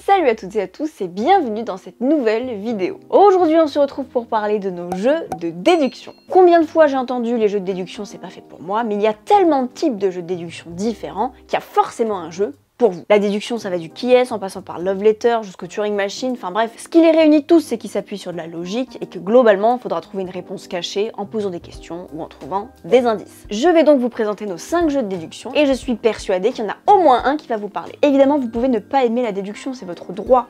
Salut à toutes et à tous et bienvenue dans cette nouvelle vidéo. Aujourd'hui on se retrouve pour parler de nos jeux de déduction. Combien de fois j'ai entendu les jeux de déduction c'est pas fait pour moi, mais il y a tellement de types de jeux de déduction différents qu'il y a forcément un jeu pour vous. La déduction ça va du qui est en passant par Love Letter jusqu'au Turing Machine, enfin bref, ce qui les réunit tous c'est qu'ils s'appuient sur de la logique et que globalement il faudra trouver une réponse cachée en posant des questions ou en trouvant des indices. Je vais donc vous présenter nos 5 jeux de déduction et je suis persuadée qu'il y en a au moins un qui va vous parler. Évidemment vous pouvez ne pas aimer la déduction, c'est votre droit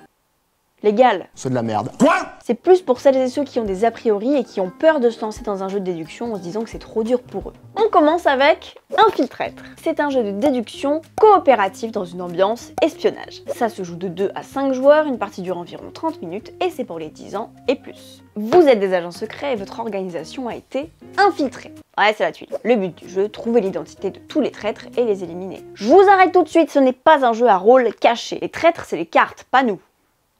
légal. C'est de la merde. Quoi? C'est plus pour celles et ceux qui ont des a priori et qui ont peur de se lancer dans un jeu de déduction en se disant que c'est trop dur pour eux. On commence avec Infiltraître. C'est un jeu de déduction coopératif dans une ambiance espionnage. Ça se joue de 2 à 5 joueurs, une partie dure environ 30 minutes et c'est pour les 10 ans et plus. Vous êtes des agents secrets et votre organisation a été infiltrée. Ouais, c'est la tuile. Le but du jeu, trouver l'identité de tous les traîtres et les éliminer. Je vous arrête tout de suite, ce n'est pas un jeu à rôle caché. Les traîtres, c'est les cartes, pas nous.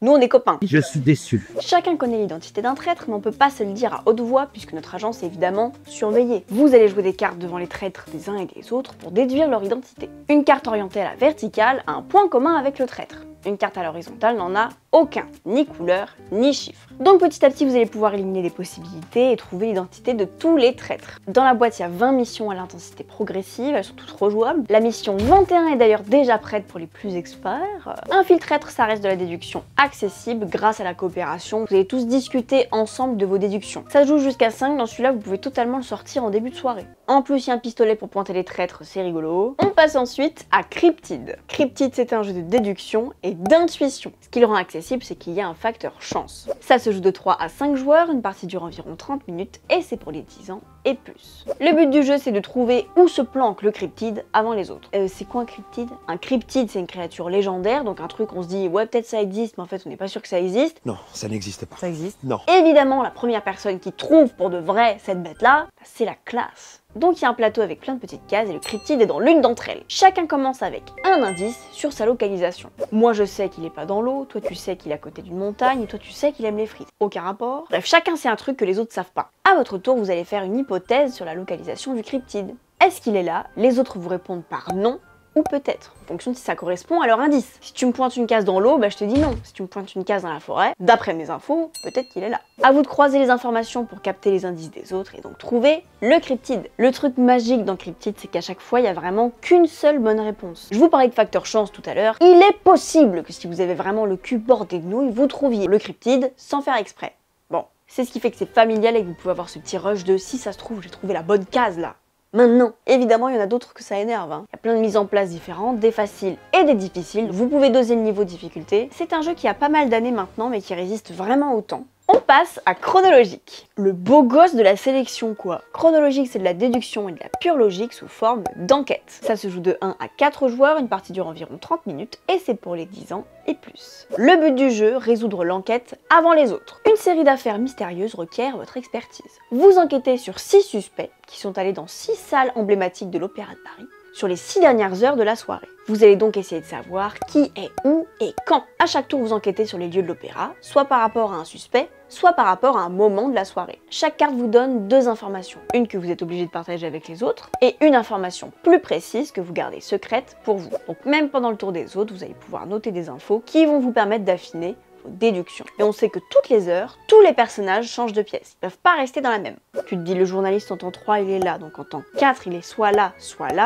Nous, on est copains. Je suis déçu. Chacun connaît l'identité d'un traître, mais on peut pas se le dire à haute voix puisque notre agence est évidemment surveillée. Vous allez jouer des cartes devant les traîtres des uns et des autres pour déduire leur identité. Une carte orientée à la verticale a un point commun avec le traître. Une carte à l'horizontale n'en a aucun, ni couleur, ni chiffre. Donc petit à petit, vous allez pouvoir éliminer les possibilités et trouver l'identité de tous les traîtres. Dans la boîte, il y a 20 missions à l'intensité progressive, elles sont toutes rejouables. La mission 21 est d'ailleurs déjà prête pour les plus experts. Infiltraître, ça reste de la déduction accessible grâce à la coopération. Vous allez tous discuter ensemble de vos déductions. Ça se joue jusqu'à 5, dans celui-là, vous pouvez totalement le sortir en début de soirée. En plus, il y a un pistolet pour pointer les traîtres, c'est rigolo. On passe ensuite à Cryptid. Cryptid, c'est un jeu de déduction et d'intuition. Ce qui le rend accessible, c'est qu'il y a un facteur chance. Ça se joue de 3 à 5 joueurs, une partie dure environ 30 minutes et c'est pour les 10 ans et plus. Le but du jeu, c'est de trouver où se planque le cryptide avant les autres. C'est quoi un cryptide? Un cryptide, c'est une créature légendaire, donc un truc on se dit ouais peut-être ça existe, mais en fait on n'est pas sûr que ça existe. Non, ça n'existe pas. Ça existe? Non. Évidemment, la première personne qui trouve pour de vrai cette bête-là, c'est la classe. Donc il y a un plateau avec plein de petites cases et le cryptide est dans l'une d'entre elles. Chacun commence avec un indice sur sa localisation. Moi je sais qu'il est pas dans l'eau, toi tu sais qu'il est à côté d'une montagne, et toi tu sais qu'il aime les frites. Aucun rapport. Bref, chacun sait un truc que les autres savent pas. À votre tour, vous allez faire une hypothèse sur la localisation du cryptide. Est-ce qu'il est là? Les autres vous répondent par non ou peut-être, en fonction de si ça correspond à leur indice. Si tu me pointes une case dans l'eau, bah je te dis non. Si tu me pointes une case dans la forêt, d'après mes infos, peut-être qu'il est là. À vous de croiser les informations pour capter les indices des autres et donc trouver le cryptide. Le truc magique dans Cryptid, c'est qu'à chaque fois, il n'y a vraiment qu'une seule bonne réponse. Je vous parlais de facteur chance tout à l'heure. Il est possible que si vous avez vraiment le cul bordé de nouilles, vous trouviez le cryptide sans faire exprès. Bon, c'est ce qui fait que c'est familial et que vous pouvez avoir ce petit rush de si ça se trouve, j'ai trouvé la bonne case là. Maintenant, évidemment, il y en a d'autres que ça énerve. Il y a plein de mises en place différentes, des faciles et des difficiles. Vous pouvez doser le niveau de difficulté. C'est un jeu qui a pas mal d'années maintenant, mais qui résiste vraiment au temps. On passe à Chronologique. Le beau gosse de la sélection quoi. Chronologique, c'est de la déduction et de la pure logique sous forme d'enquête. Ça se joue de 1 à 4 joueurs, une partie dure environ 30 minutes et c'est pour les 10 ans et plus. Le but du jeu, résoudre l'enquête avant les autres. Une série d'affaires mystérieuses requiert votre expertise. Vous enquêtez sur 6 suspects qui sont allés dans 6 salles emblématiques de l'Opéra de Paris sur les 6 dernières heures de la soirée. Vous allez donc essayer de savoir qui est où et quand. À chaque tour, vous enquêtez sur les lieux de l'opéra, soit par rapport à un suspect, soit par rapport à un moment de la soirée. Chaque carte vous donne 2 informations. Une que vous êtes obligé de partager avec les autres, et une information plus précise que vous gardez secrète pour vous. Donc même pendant le tour des autres, vous allez pouvoir noter des infos qui vont vous permettre d'affiner déduction. Et on sait que toutes les heures, tous les personnages changent de pièce. Ils peuvent pas rester dans la même. Tu te dis le journaliste en temps 3 il est là, donc en temps 4 il est soit là,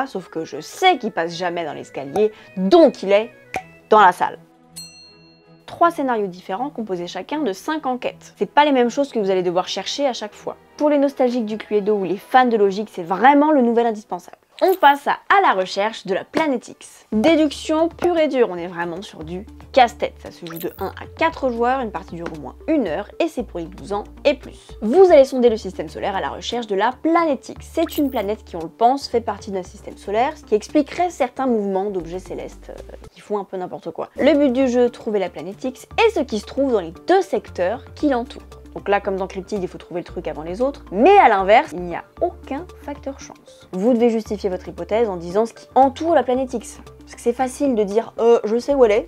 sauf que je sais qu'il passe jamais dans l'escalier, donc il est dans la salle. 3 scénarios différents composés chacun de 5 enquêtes. C'est pas les mêmes choses que vous allez devoir chercher à chaque fois. Pour les nostalgiques du Cluedo ou les fans de logique, c'est vraiment le nouvel indispensable. On passe à la recherche de la planète X. Déduction pure et dure, on est vraiment sur du casse-tête. Ça se joue de 1 à 4 joueurs, une partie dure au moins 1 heure et c'est pour les 12 ans et plus. Vous allez sonder le système solaire à la recherche de la planète X. C'est une planète qui, on le pense, fait partie d'un système solaire, ce qui expliquerait certains mouvements d'objets célestes qui font un peu n'importe quoi. Le but du jeu, trouver la planète X et ce qui se trouve dans les 2 secteurs qui l'entourent. Donc là, comme dans Cryptid, il faut trouver le truc avant les autres. Mais à l'inverse, il n'y a aucun facteur chance. Vous devez justifier votre hypothèse en disant ce qui entoure la planète X. Parce que c'est facile de dire je sais où elle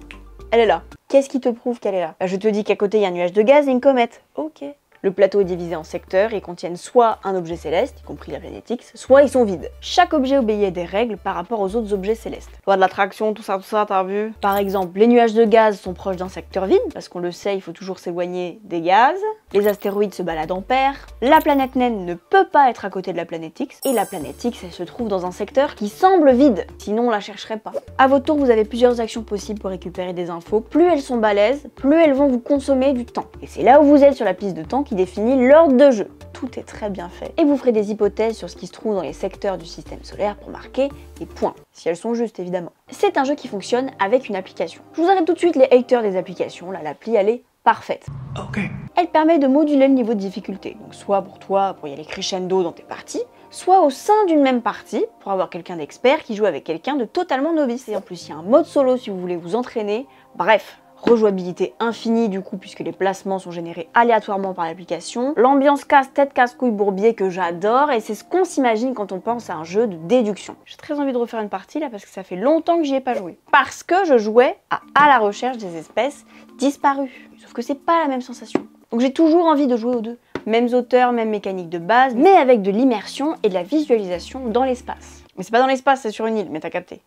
est là. Qu'est-ce qui te prouve qu'elle est là? Je te dis qu'à côté, il y a un nuage de gaz et une comète. Ok. Le plateau est divisé en secteurs et contiennent soit un objet céleste, y compris la planète X, soit ils sont vides. Chaque objet obéit à des règles par rapport aux autres objets célestes. Loi de l'attraction, tout ça, t'as vu? Par exemple, les nuages de gaz sont proches d'un secteur vide, parce qu'on le sait, il faut toujours s'éloigner des gaz. Les astéroïdes se baladent en paires. La planète naine ne peut pas être à côté de la planète X, et la planète X, elle se trouve dans un secteur qui semble vide, sinon on la chercherait pas. À votre tour, vous avez plusieurs actions possibles pour récupérer des infos. Plus elles sont balèzes, plus elles vont vous consommer du temps. Et c'est là où vous êtes sur la piste de temps qui définit l'ordre de jeu. Tout est très bien fait. Et vous ferez des hypothèses sur ce qui se trouve dans les secteurs du système solaire pour marquer des points. Si elles sont justes, évidemment. C'est un jeu qui fonctionne avec une application. Je vous arrête tout de suite les haters des applications. Là, l'appli, elle est parfaite. Okay. Elle permet de moduler le niveau de difficulté. Donc soit pour toi, pour y aller crescendo dans tes parties, soit au sein d'une même partie, pour avoir quelqu'un d'expert qui joue avec quelqu'un de totalement novice. Et en plus, il y a un mode solo si vous voulez vous entraîner. Bref. Rejouabilité infinie du coup puisque les placements sont générés aléatoirement par l'application. L'ambiance casse-tête, casse-couille bourbier que j'adore et c'est ce qu'on s'imagine quand on pense à un jeu de déduction. J'ai très envie de refaire une partie là parce que ça fait longtemps que j'y ai pas joué. Parce que je jouais à la recherche des espèces disparues. Sauf que c'est pas la même sensation. Donc j'ai toujours envie de jouer aux deux. Mêmes auteurs, même mécanique de base, mais avec de l'immersion et de la visualisation dans l'espace. Mais c'est pas dans l'espace, c'est sur une île, mais t'as capté.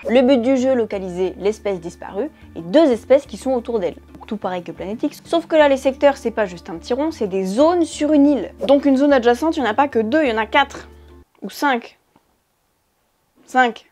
Le but du jeu, localiser l'espèce disparue et deux espèces qui sont autour d'elle. Tout pareil que Planète X, sauf que là les secteurs c'est pas juste un petit rond, c'est des zones sur une île. Donc une zone adjacente, il n'y en a pas que 2, il y en a 4. Ou 5. 5.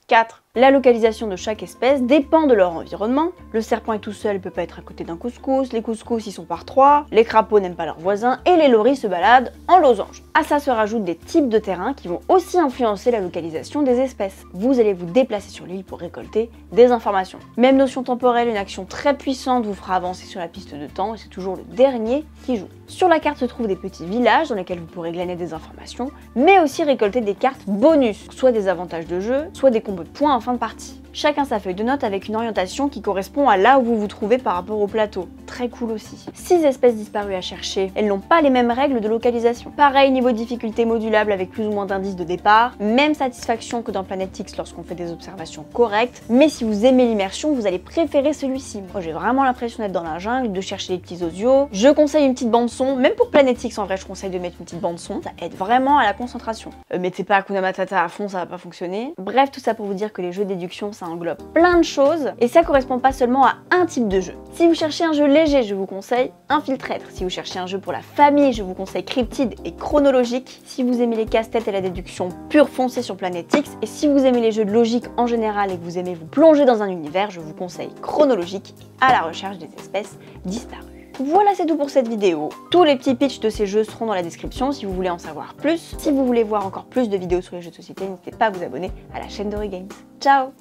4. La localisation de chaque espèce dépend de leur environnement. Le serpent est tout seul, peut pas être à côté d'un couscous, les couscous ils sont par 3, les crapauds n'aiment pas leurs voisins et les loris se baladent en losange. À ça se rajoutent des types de terrains qui vont aussi influencer la localisation des espèces. Vous allez vous déplacer sur l'île pour récolter des informations. Même notion temporelle, une action très puissante vous fera avancer sur la piste de temps et c'est toujours le dernier qui joue. Sur la carte se trouvent des petits villages dans lesquels vous pourrez glaner des informations, mais aussi récolter des cartes bonus, soit des avantages de jeu, soit des combos de points en fin de partie. Chacun sa feuille de notes avec une orientation qui correspond à là où vous vous trouvez par rapport au plateau. Très cool aussi. 6 espèces disparues à chercher, elles n'ont pas les mêmes règles de localisation. Pareil, niveau de difficulté modulable avec plus ou moins d'indices de départ, même satisfaction que dans Planète X lorsqu'on fait des observations correctes, mais si vous aimez l'immersion, vous allez préférer celui-ci. Moi j'ai vraiment l'impression d'être dans la jungle, de chercher les petits audios. Je conseille une petite bande son, même pour Planète X en vrai je conseille de mettre une petite bande son, ça aide vraiment à la concentration. Mettez pas Hakuna Matata à fond, ça va pas fonctionner. Bref, tout ça pour vous dire que les jeux de déduction ça englobe plein de choses et ça correspond pas seulement à un type de jeu. Si vous cherchez un jeu léger, je vous conseille Infiltrator. Si vous cherchez un jeu pour la famille, je vous conseille Cryptid et Chronologique. Si vous aimez les casse-têtes et la déduction pure, foncez sur Planète X. Et si vous aimez les jeux de logique en général et que vous aimez vous plonger dans un univers, je vous conseille Chronologique et À la recherche des espèces disparues. Voilà, c'est tout pour cette vidéo. Tous les petits pitchs de ces jeux seront dans la description si vous voulez en savoir plus. Si vous voulez voir encore plus de vidéos sur les jeux de société, n'hésitez pas à vous abonner à la chaîne d'Ori Games. Ciao!